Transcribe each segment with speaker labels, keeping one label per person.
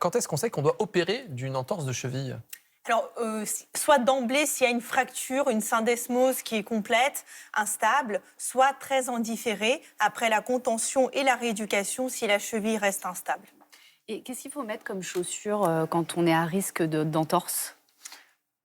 Speaker 1: Quand est-ce qu'on sait qu'on doit opérer d'une entorse de cheville?
Speaker 2: Alors, soit d'emblée s'il y a une fracture, une syndesmose qui est complète, instable, soit très en différé, après la contention et la rééducation si la cheville reste instable.
Speaker 3: Et qu'est-ce qu'il faut mettre comme chaussures quand on est à risque d'entorse?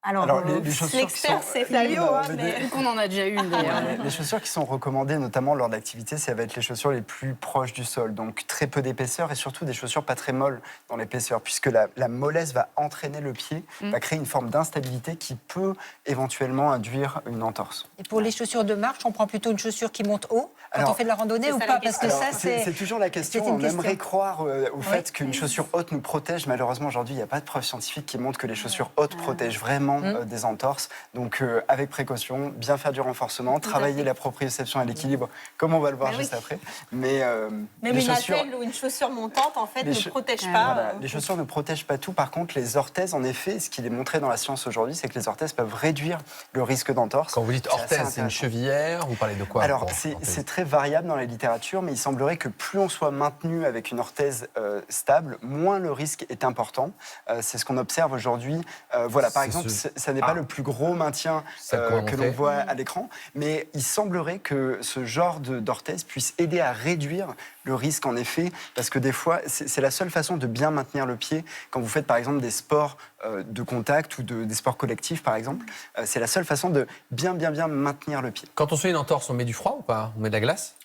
Speaker 2: Alors,
Speaker 4: les chaussures qui
Speaker 2: l'expert,
Speaker 4: sont-
Speaker 2: c'est Flavio. hein,
Speaker 4: mais
Speaker 2: mais-
Speaker 3: Vu qu'on en a déjà une d'ailleurs.
Speaker 4: Les chaussures qui sont recommandées, notamment lors de l'activité, ça va être les chaussures les plus proches du sol. Donc très peu d'épaisseur et surtout des chaussures pas très molles dans l'épaisseur, puisque la mollesse va entraîner le pied, va créer une forme d'instabilité qui peut éventuellement induire une entorse.
Speaker 5: Et pour les chaussures de marche, on prend plutôt une chaussure qui monte haut quand
Speaker 4: Alors,
Speaker 5: on fait de la randonnée
Speaker 2: c'est
Speaker 5: ou
Speaker 2: ça
Speaker 5: pas?
Speaker 2: la
Speaker 5: Parce que
Speaker 4: Alors,
Speaker 5: ça,
Speaker 4: c'est toujours la question.
Speaker 5: c'est une
Speaker 4: On
Speaker 5: question.
Speaker 4: aimerait croire au fait
Speaker 5: Oui.
Speaker 4: qu'une chaussure haute nous protège. Malheureusement, aujourd'hui, il n'y a pas de preuve scientifique qui montre que les chaussures hautes protègent vraiment des entorses. Donc, avec précaution, bien faire du renforcement, travailler la proprioception et l'équilibre, comme on va le voir
Speaker 2: Bah
Speaker 4: juste
Speaker 2: oui.
Speaker 4: après. Mais
Speaker 2: Même
Speaker 4: les
Speaker 2: une
Speaker 4: chaussures,
Speaker 2: attelle ou une chaussure montante, en fait,
Speaker 4: les
Speaker 2: ne
Speaker 4: che-
Speaker 2: protège pas.
Speaker 4: voilà, les chaussures ne protègent pas tout. Par contre, les orthèses, en effet, ce qu'il est montré dans la science aujourd'hui, c'est que les orthèses peuvent réduire le risque d'entorse.
Speaker 1: Quand vous dites
Speaker 4: C'est assez
Speaker 1: orthèse, c'est une
Speaker 4: intéressant.
Speaker 1: chevillère? Vous parlez de quoi?
Speaker 4: Alors,
Speaker 1: pour
Speaker 4: c'est
Speaker 1: orthèse
Speaker 4: très variable dans la littérature, mais il semblerait que plus on soit maintenu avec une orthèse stable, moins le risque est important. C'est ce qu'on observe aujourd'hui. Voilà, par
Speaker 1: C'est
Speaker 4: exemple,
Speaker 1: ce-
Speaker 4: ça n'est pas le plus gros maintien
Speaker 1: Ça qu'on
Speaker 4: que l'on
Speaker 1: fait.
Speaker 4: voit à l'écran, mais il semblerait que ce genre d'orthèse puisse aider à réduire le risque, en effet, parce que des fois, c'est la seule façon de bien maintenir le pied. Quand vous faites, par exemple, des sports de contact ou des sports collectifs, par exemple, c'est la seule façon de bien maintenir le pied.
Speaker 1: Quand on se fait une entorse, on met du froid ou pas? On met de la glace?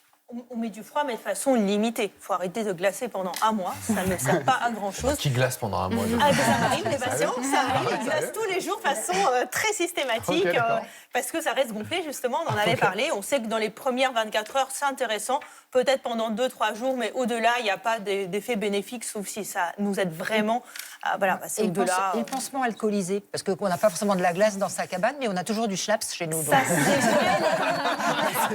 Speaker 2: On met du froid, mais de façon limitée. Il faut arrêter de glacer pendant un mois. Ça ne sert pas à grand-chose.
Speaker 1: Qui glace pendant un mois?
Speaker 2: Ah, ça arrive, les patients, ça arrive, ils glacent tous les jours de façon très systématique,
Speaker 1: Ok, d'accord.
Speaker 2: parce que ça reste gonflé, justement, on en avait parlé. On sait que dans les premières 24 heures, c'est intéressant, peut-être pendant 2-3 jours, mais au-delà, il n'y a pas d'effet bénéfique, sauf si ça nous aide vraiment à passer
Speaker 5: Et
Speaker 2: au-delà.
Speaker 5: le pansement alcoolisé, parce qu'on n'a pas forcément de la glace dans sa cabane, mais on a toujours du schlaps chez nous.
Speaker 2: Ça,
Speaker 5: donc.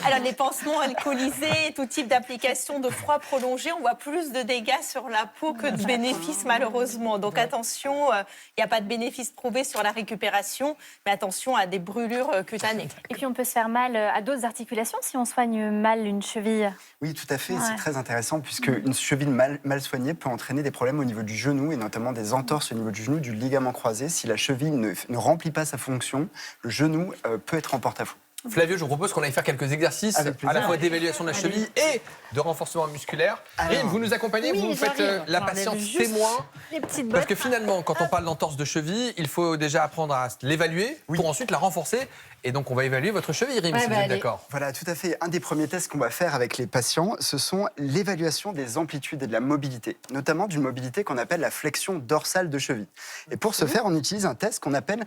Speaker 2: Alors, les pansements alcoolisés, tout type d'application de froid prolongé, on voit plus de dégâts sur la peau que de bénéfices, malheureusement. Donc, attention, il n'y a pas de bénéfice prouvé sur la récupération, mais attention à des brûlures cutanées.
Speaker 6: Et puis on peut se faire mal à d'autres articulations si on soigne mal une cheville.
Speaker 4: Oui, tout à fait.
Speaker 6: Ouais.
Speaker 4: C'est très intéressant puisque une cheville mal soignée peut entraîner des problèmes au niveau du genou et notamment des entorses au niveau du genou, du ligament croisé. Si la cheville ne remplit pas sa fonction, le genou peut être en porte-à-faux.
Speaker 1: Flavio, je vous propose qu'on aille faire quelques exercices
Speaker 4: Avec plaisir.
Speaker 1: à la fois d'évaluation de la cheville et de renforcement musculaire.
Speaker 4: Alors,
Speaker 1: Rim, vous nous accompagnez,
Speaker 6: oui,
Speaker 1: vous faites
Speaker 6: j'arrive.
Speaker 1: la
Speaker 6: J'enlève
Speaker 1: patiente
Speaker 6: juste
Speaker 1: témoin.
Speaker 6: Les petites
Speaker 1: Parce
Speaker 6: bottes.
Speaker 1: que finalement, quand on parle d'entorse de cheville, il faut déjà apprendre à l'évaluer pour ensuite la renforcer. Et donc, on va évaluer votre cheville, Rim, si vous êtes
Speaker 3: allez.
Speaker 1: d'accord.
Speaker 4: Voilà, tout à fait. Un des premiers tests qu'on va faire avec les patients, ce sont l'évaluation des amplitudes et de la mobilité, notamment d'une mobilité qu'on appelle la flexion dorsale de cheville. Et pour ce faire, on utilise un test qu'on appelle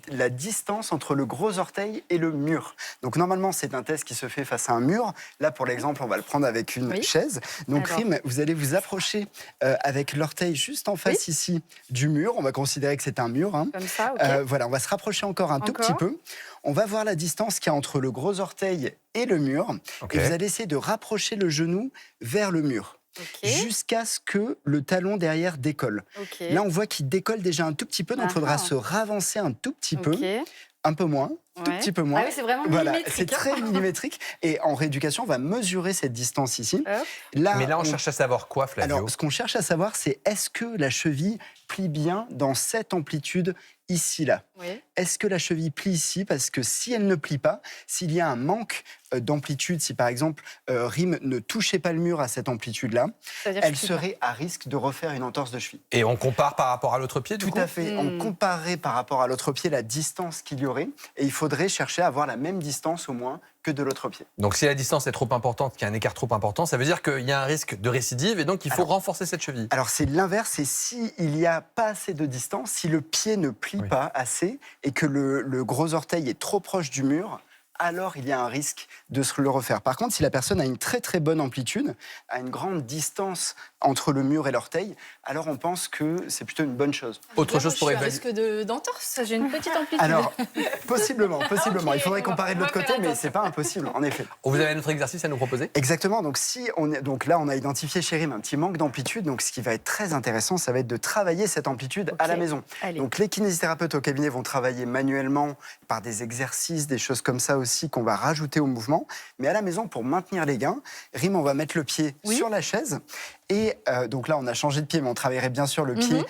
Speaker 4: la distance entre le gros orteil et le mur. Donc normalement, c'est un test qui se fait face à un mur. Là, pour l'exemple, on va le prendre avec une chaise. Donc
Speaker 3: Alors.
Speaker 4: Rim, vous allez vous approcher avec l'orteil juste en face ici du mur. On va considérer que c'est un mur. Hein.
Speaker 3: Comme ça, ok.
Speaker 4: Voilà, on va se rapprocher encore un tout
Speaker 3: Encore.
Speaker 4: petit peu. On va voir la distance qu'il y a entre le gros orteil et le mur.
Speaker 1: Ok.
Speaker 4: Et vous allez essayer de rapprocher le genou vers le mur.
Speaker 3: Ok.
Speaker 4: Jusqu'à ce que le talon derrière décolle.
Speaker 3: Ok.
Speaker 4: Là, on voit qu'il décolle déjà un tout petit peu, donc il faudra
Speaker 3: Ah.
Speaker 4: se ravancer un tout petit peu,
Speaker 3: Ok.
Speaker 4: un peu moins, tout
Speaker 3: Ouais.
Speaker 4: petit peu moins.
Speaker 3: Ah oui, c'est vraiment
Speaker 4: Voilà,
Speaker 3: millimétrique.
Speaker 4: c'est très millimétrique. Et en rééducation, on va mesurer cette distance ici.
Speaker 3: Hop.
Speaker 1: Mais là, on cherche à savoir quoi, Flavio?
Speaker 4: Alors, ce qu'on cherche à savoir, c'est est-ce que la cheville plie bien dans cette amplitude ici-là?
Speaker 3: Oui.
Speaker 4: Est-ce que la cheville plie ici? Parce que si elle ne plie pas, s'il y a un manque d'amplitude, si par exemple Rim ne touchait pas le mur à cette amplitude-là,
Speaker 3: C'est-à-dire que
Speaker 4: elle
Speaker 3: je suis
Speaker 4: serait à risque de refaire une entorse de cheville.
Speaker 1: Et on compare par rapport à l'autre pied, du
Speaker 4: Tout
Speaker 1: coup?
Speaker 4: à fait. On comparerait par rapport à l'autre pied la distance qu'il y aurait et il faudrait chercher à avoir la même distance au moins que de l'autre pied.
Speaker 1: Donc, si la distance est trop importante, qu'il y a un écart trop important, ça veut dire qu'il y a un risque de récidive et donc il faut renforcer cette cheville.
Speaker 4: Alors c'est l'inverse, c'est s'il n'y a pas assez de distance, si le pied ne plie pas assez et que le gros orteil est trop proche du mur, alors il y a un risque de se le refaire. Par contre, si la personne a une très très bonne amplitude, a une grande distance entre le mur et l'orteil, alors on pense que c'est plutôt une bonne chose.
Speaker 1: Autre chose pour
Speaker 3: Je
Speaker 1: évaluer.
Speaker 3: suis à risque d'entorse, j'ai une petite amplitude.
Speaker 4: Alors, possiblement. Il faudrait
Speaker 3: on va-
Speaker 4: comparer de
Speaker 3: on va
Speaker 4: l'autre côté,
Speaker 3: faire
Speaker 4: mais
Speaker 3: attention.
Speaker 4: c'est pas impossible, en effet.
Speaker 1: Vous avez un autre exercice à nous proposer?
Speaker 4: Exactement. Donc là, on a identifié chez Rim un petit manque d'amplitude. Donc ce qui va être très intéressant, ça va être de travailler cette amplitude à la maison.
Speaker 3: Allez.
Speaker 4: Donc les kinésithérapeutes au cabinet vont travailler manuellement par des exercices, des choses comme ça aussi qu'on va rajouter au mouvement. Mais à la maison, pour maintenir les gains, Rim, on va mettre le pied sur la chaise Et donc là, on a changé de pied, mais on travaillerait bien sûr le pied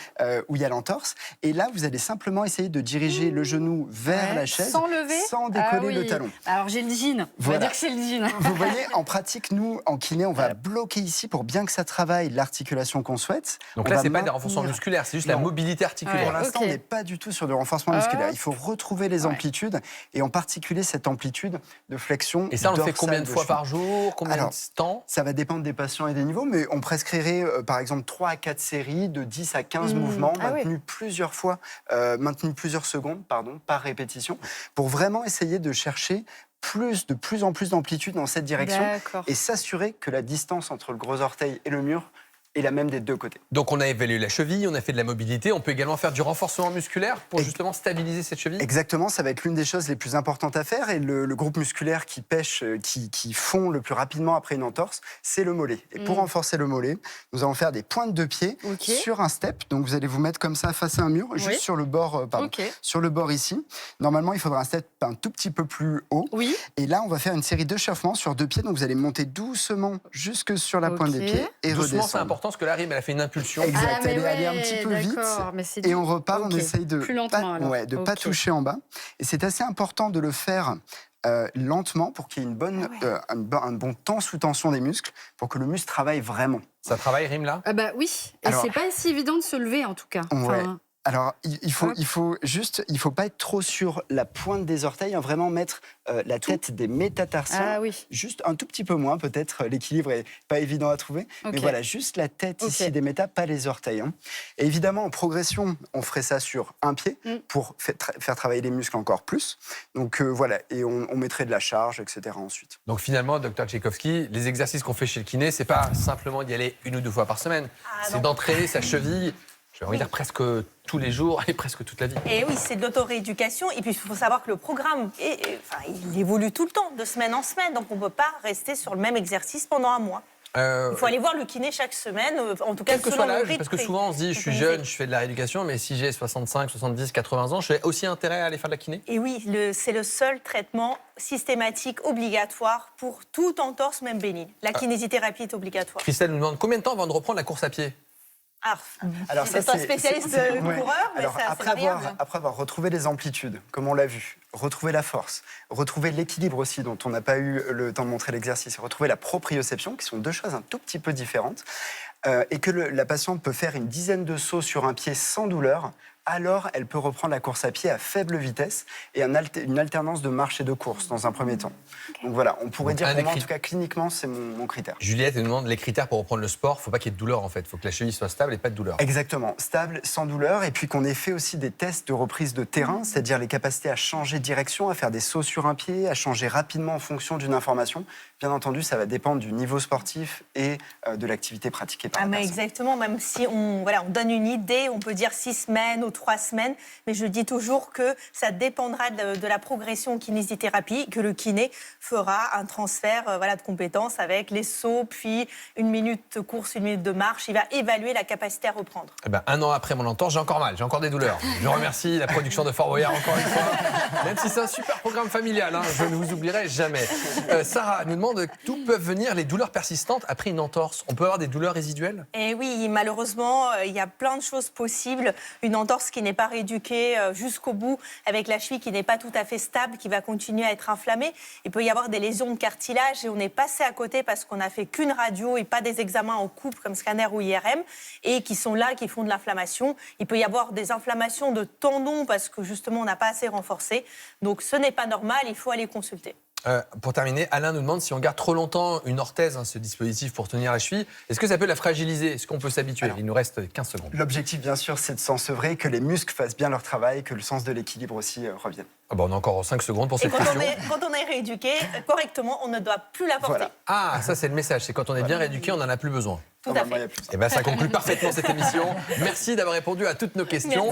Speaker 4: où il y a l'entorse. Et là, vous allez simplement essayer de diriger le genou vers la chaise
Speaker 3: sans lever,
Speaker 4: sans décoller le talon.
Speaker 3: Alors j'ai le jean. On
Speaker 4: Voilà.
Speaker 3: va dire que c'est le jean.
Speaker 4: Vous voyez, en pratique, nous, en kiné, on va bloquer ici pour bien que ça travaille l'articulation qu'on souhaite.
Speaker 1: Donc
Speaker 4: On
Speaker 1: là,
Speaker 4: va
Speaker 1: c'est pas des
Speaker 4: maintenir-
Speaker 1: renforcements musculaires, c'est juste la
Speaker 4: Non.
Speaker 1: mobilité articulaire.
Speaker 4: Pour l'instant,
Speaker 3: ok.
Speaker 4: on n'est pas du tout sur du renforcement musculaire. Il faut retrouver les amplitudes, et en particulier cette amplitude de flexion.
Speaker 1: Et ça, on le fait
Speaker 4: dorsale
Speaker 1: combien de fois
Speaker 4: cheville.
Speaker 1: par jour? Combien
Speaker 4: Alors,
Speaker 1: de temps?
Speaker 4: Ça va dépendre des patients et des niveaux, mais on prescrirait par exemple 3 à 4 séries de 10 à 15 mouvements, maintenus plusieurs fois, maintenus plusieurs secondes par répétition, pour vraiment essayer de chercher de plus en plus d'amplitude dans cette direction
Speaker 3: D'accord.
Speaker 4: et s'assurer que la distance entre le gros orteil et le mur est la même des deux côtés.
Speaker 1: Donc on a évalué la cheville, on a fait de la mobilité, on peut également faire du renforcement musculaire pour justement stabiliser cette cheville.
Speaker 4: Exactement, ça va être l'une des choses les plus importantes à faire. Et le groupe musculaire qui pêche, qui fond le plus rapidement après une entorse, c'est le mollet. Et pour renforcer le mollet, nous allons faire des pointes de pied sur un step. Donc vous allez vous mettre comme ça face à un mur, juste sur le bord, sur le bord ici. Normalement, il faudra un step un tout petit peu plus haut.
Speaker 3: Oui.
Speaker 4: Et là, on va faire une série d'échauffements sur 2 pieds. Donc vous allez monter doucement jusque sur la pointe des pieds et
Speaker 1: Doucement,
Speaker 4: redescendre.
Speaker 1: c'est important parce que là, Rime, elle a fait une impulsion.
Speaker 4: Exact,
Speaker 3: mais
Speaker 4: elle est allée un
Speaker 3: ouais,
Speaker 4: petit peu vite.
Speaker 3: mais c'est
Speaker 4: Et on repart, on
Speaker 3: Ok.
Speaker 4: essaye de
Speaker 3: Plus lentement, alors.
Speaker 4: de pas toucher en bas. Et c'est assez important de le faire lentement pour qu'il y ait un bon temps sous tension des muscles, pour que le muscle travaille vraiment.
Speaker 1: Ça travaille, Rime, là?
Speaker 3: Ah bah oui, et
Speaker 4: Alors-
Speaker 3: c'est pas si évident de se lever en tout cas.
Speaker 4: Ouais.
Speaker 3: Enfin,
Speaker 4: Alors, il faut pas être trop sur la pointe des orteils, hein, vraiment mettre la tête des métatarsiens.
Speaker 3: Ah oui.
Speaker 4: Juste un tout petit peu moins, peut-être. L'équilibre est pas évident à trouver.
Speaker 3: Ok.
Speaker 4: Mais voilà, juste la tête ici des métas, pas les orteils. Hein. Et évidemment, en progression, on ferait ça sur un pied pour faire travailler les muscles encore plus. Donc voilà, et on mettrait de la charge, etc. ensuite.
Speaker 1: Donc finalement, Dr Tchaïkovski, les exercices qu'on fait chez le kiné, c'est pas simplement d'y aller 1 ou 2 fois par semaine. C'est d'entraîner sa cheville, je vais envie de dire presque tous les jours et presque toute la vie.
Speaker 2: Et oui, c'est de l'auto-rééducation. Et puis, il faut savoir que le programme, il évolue tout le temps, de semaine en semaine. Donc, on ne peut pas rester sur le même exercice pendant un mois. Il faut aller voir le kiné chaque semaine, en tout cas
Speaker 1: Quel que
Speaker 2: selon
Speaker 1: soit
Speaker 2: le
Speaker 1: l'âge,
Speaker 2: rythme
Speaker 1: parce que souvent on se dit je suis jeune, je fais de la rééducation, mais si j'ai 65, 70, 80 ans, j'ai aussi intérêt à aller faire de la kiné?
Speaker 2: Et oui, c'est le seul traitement systématique obligatoire pour toute entorse, même bénigne. La kinésithérapie est obligatoire.
Speaker 1: Christelle nous demande combien de temps avant de reprendre la course à pied?
Speaker 4: Alors
Speaker 2: c'est un spécialiste coureur, mais
Speaker 4: Alors,
Speaker 2: c'est assez variable.
Speaker 4: après avoir retrouvé les amplitudes, comme on l'a vu, retrouver la force, retrouver l'équilibre aussi, dont on n'a pas eu le temps de montrer l'exercice, retrouver la proprioception, qui sont deux choses un tout petit peu différentes, et que la patiente peut faire une dizaine de sauts sur un pied sans douleur, alors elle peut reprendre la course à pied à faible vitesse et une alternance de marche et de course dans un premier temps. Donc voilà, on pourrait dire, pour moi, en tout cas cliniquement, c'est mon critère.
Speaker 1: Juliette nous demande les critères pour reprendre le sport. Il ne faut pas qu'il y ait de douleur en fait. Il faut que la cheville soit stable et pas de douleur.
Speaker 4: Exactement, stable, sans douleur, et puis qu'on ait fait aussi des tests de reprise de terrain, c'est-à-dire les capacités à changer de direction, à faire des sauts sur un pied, à changer rapidement en fonction d'une information. Bien entendu, ça va dépendre du niveau sportif et de l'activité pratiquée par la
Speaker 2: Mais
Speaker 4: personne.
Speaker 2: exactement, même si on donne une idée, on peut dire 6 semaines ou 3 semaines, mais je dis toujours que ça dépendra de la progression en kinésithérapie, que le kiné fera un transfert de compétences avec les sauts, puis 1 minute de course, 1 minute de marche. Il va évaluer la capacité à reprendre.
Speaker 1: Eh ben, 1 an après mon entorse, j'ai encore mal, j'ai encore des douleurs. Je remercie la production de Fort Boyard encore une fois, même si c'est un super programme familial, hein, je ne vous oublierai jamais. Sarah nous demande d'où peuvent venir les douleurs persistantes après une entorse. On peut avoir des douleurs résiduelles?
Speaker 2: Et oui, malheureusement, il y a plein de choses possibles. Une entorse qui n'est pas rééduquée jusqu'au bout, avec la cheville qui n'est pas tout à fait stable, qui va continuer à être inflammée. Il peut y avoir des lésions de cartilage et on est passé à côté parce qu'on n'a fait qu'une radio et pas des examens en coupe comme scanner ou IRM et qui sont là, qui font de l'inflammation. Il peut y avoir des inflammations de tendons parce que justement on n'a pas assez renforcé. Donc ce n'est pas normal, il faut aller consulter.
Speaker 1: Pour terminer, Alain nous demande si on garde trop longtemps une orthèse, ce dispositif pour tenir la cheville, est-ce que ça peut la fragiliser? Est-ce qu'on peut s'habituer? Il nous reste 15 secondes.
Speaker 4: L'objectif, bien sûr, c'est de s'ensevrer, que les muscles fassent bien leur travail, que le sens de l'équilibre aussi revienne.
Speaker 1: On a encore 5 secondes pour
Speaker 2: Et
Speaker 1: cette question.
Speaker 2: quand on est rééduqué correctement, on ne doit plus la porter.
Speaker 4: Voilà.
Speaker 1: Ah, ça c'est le message, c'est quand on est bien rééduqué, on n'en a plus besoin.
Speaker 2: Tout à
Speaker 4: Normalement, il y
Speaker 2: fait.
Speaker 4: a plus de ça.
Speaker 1: Et ben ça conclut parfaitement cette émission. Merci d'avoir répondu à toutes nos questions.